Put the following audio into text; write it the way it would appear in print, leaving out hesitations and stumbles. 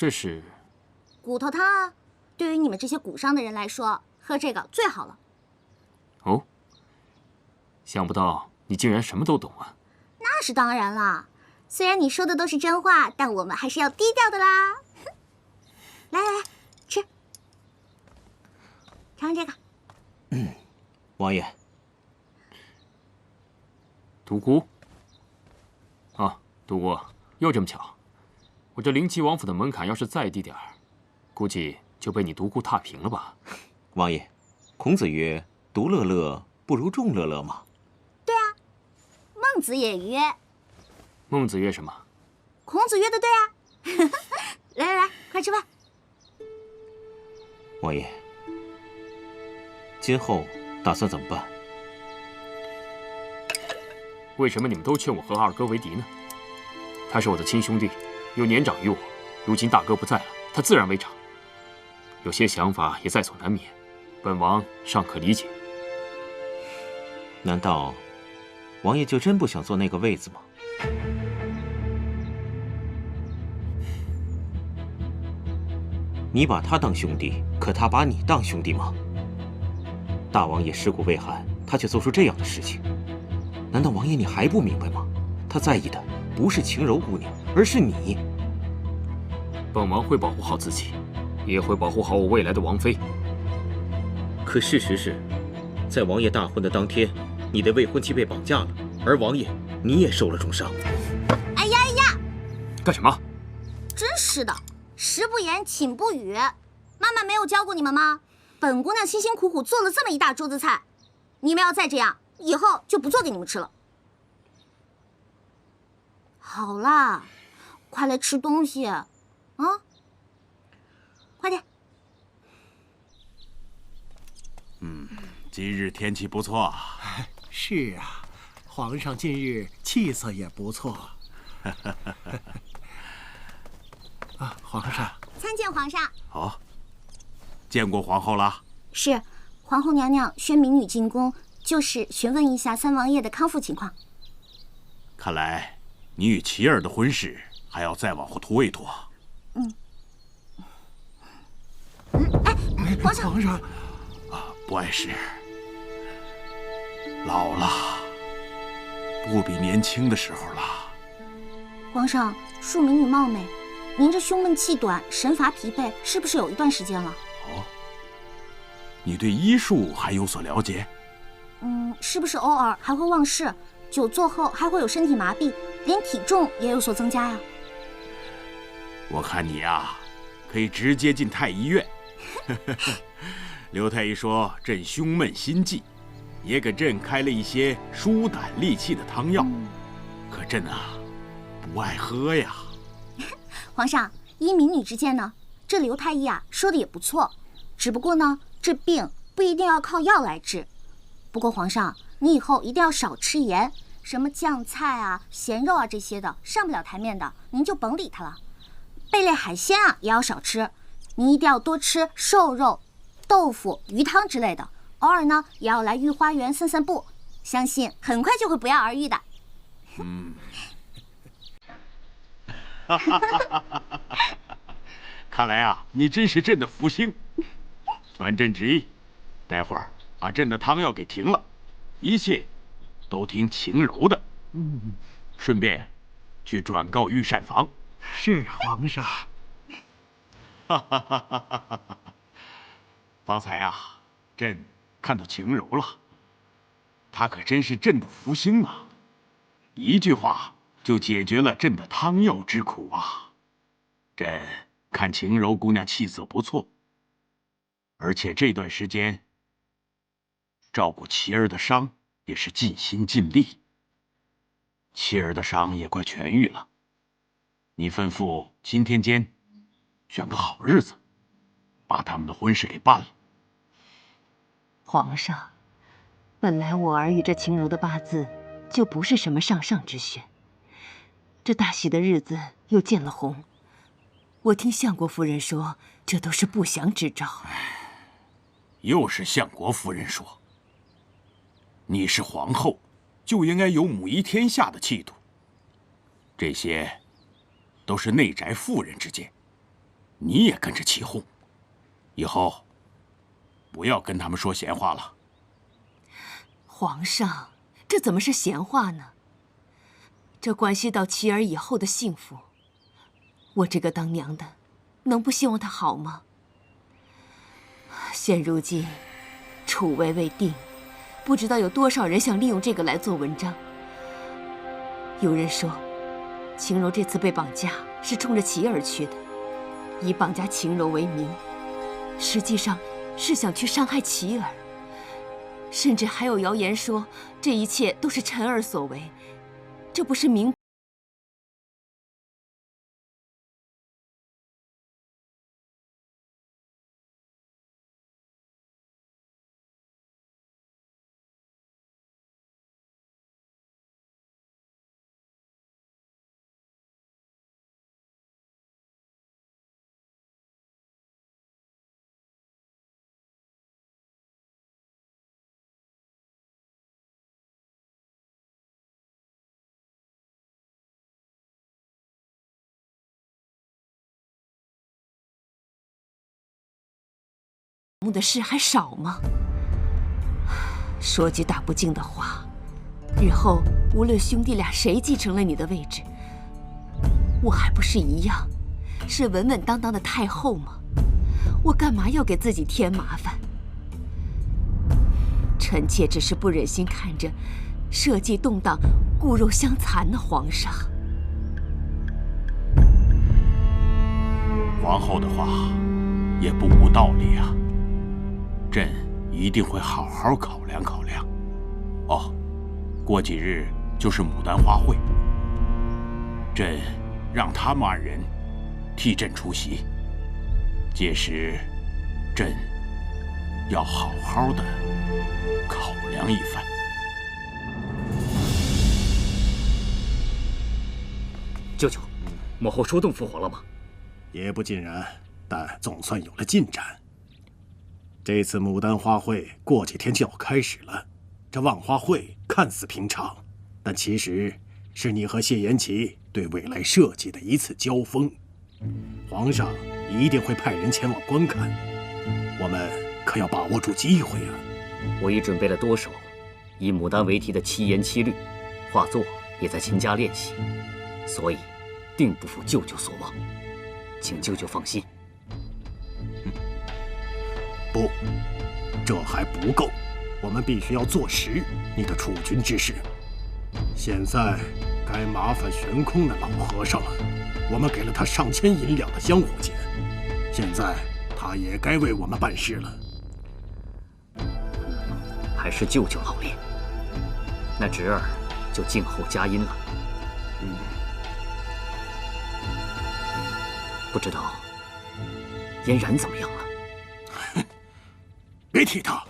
这是骨头汤啊，对于你们这些骨伤的人来说，喝这个最好了。哦，想不到你竟然什么都懂啊！那是当然啦，虽然你说的都是真话，但我们还是要低调的啦。来来来，吃，尝这个。王爷，独孤啊，独孤，又这么巧，我这灵齐王府的门槛要是再低点儿，估计就被你独孤踏平了吧？王爷，孔子曰：“独乐乐不如众乐乐嘛。”对啊，孟子也曰。孟子曰什么？孔子曰的对啊。来来来，快吃饭。王爷，今后打算怎么办？为什么你们都劝我和二哥为敌呢？他是我的亲兄弟，又年长于我，如今大哥不在了，他自然为长。有些想法也在所难免，本王尚可理解。难道王爷就真不想坐那个位子吗？你把他当兄弟，可他把你当兄弟吗？大王爷尸骨未寒，他却做出这样的事情，难道王爷你还不明白吗？他在意的不是晴柔姑娘，而是你。本王会保护好自己，也会保护好我未来的王妃。可事实是，在王爷大婚的当天，你的未婚妻被绑架了，而王爷你也受了重伤。哎呀哎呀！干什么？真是的，食不言，寝不语。妈妈没有教过你们吗？本姑娘辛辛苦苦做了这么一大桌子菜，你们要再这样，以后就不做给你们吃了。好啦，快来吃东西啊！快点。今日天气不错。是啊，皇上近日气色也不错。啊，皇上，参见皇上。好，见过皇后了。是，皇后娘娘宣民女进宫，就是询问一下三王爷的康复情况。看来你与琪儿的婚事还要再往后拖一拖。皇上，皇上，不碍事。老了，不比年轻的时候了。皇上，恕民女冒昧，您这胸闷气短，神乏疲惫，是不是有一段时间了？哦，你对医术还有所了解？是不是偶尔还会忘事，久坐后还会有身体麻痹，连体重也有所增加呀？我看你啊，可以直接进太医院。刘太医说朕胸闷心悸，也给朕开了一些疏胆利气的汤药，可朕啊，不爱喝呀。皇上，依民女之见呢，这刘太医啊说的也不错，只不过呢，这病不一定要靠药来治。不过皇上，你以后一定要少吃盐，什么酱菜啊、咸肉啊这些的上不了台面的，您就甭理它了。贝类海鲜啊也要少吃，您一定要多吃瘦肉、豆腐、鱼汤之类的。偶尔呢，也要来御花园散散步，相信很快就会不药而愈的。看来啊，你真是朕的福星。传朕旨意，待会儿把朕的汤药给停了，一切都听晴柔的。顺便去转告御膳房。是皇上。方才啊，朕看到晴柔了，她可真是朕的福星啊！一句话就解决了朕的汤药之苦啊！朕看晴柔姑娘气色不错，而且这段时间照顾琪儿的伤也是尽心尽力，琪儿的伤也快痊愈了。你吩咐今天间选个好日子，把他们的婚事给办了。皇上，本来我儿与这晴柔的八字就不是什么上上之选，这大喜的日子又见了红，我听相国夫人说，这都是不祥之兆。又是相国夫人说，你是皇后，就应该有母仪天下的气度。这些都是内宅妇人之见，你也跟着起哄，以后不要跟他们说闲话了。皇上，这怎么是闲话呢？这关系到琪儿以后的幸福，我这个当娘的，能不希望她好吗？现如今，楚危未定，不知道有多少人想利用这个来做文章。有人说，晴柔这次被绑架是冲着琪儿去的，以绑架晴柔为名，实际上是想去伤害琪儿。甚至还有谣言说，这一切都是臣儿所为，这不是明目的事还少吗？说句大不敬的话，日后无论兄弟俩谁继承了你的位置，我还不是一样，是稳稳当当的太后吗？我干嘛要给自己添麻烦？臣妾只是不忍心看着社稷动荡，骨肉相残呢，皇上。皇后的话也不无道理啊。朕一定会好好考量考量。哦，过几日就是牡丹花会，朕让他们2人替朕出席，届时朕要好好的考量一番。舅舅，母后说动父皇了吗？也不尽然，但总算有了进展。这次牡丹花会过几天就要开始了，这万花会看似平常，但其实是你和谢延琪对未来社稷的一次交锋。皇上一定会派人前往观看，我们可要把握住机会啊！我已准备了多首以牡丹为题的七言七律，画作也在勤加练习，所以定不负舅舅所望，请舅舅放心。不，这还不够，我们必须要坐实你的储君之事。现在该麻烦悬空的老和尚了，我们给了他上千银两的香火钱，现在他也该为我们办事了。还是舅舅老练，那侄儿就静候佳音了。不知道嫣然怎么样了？别提他，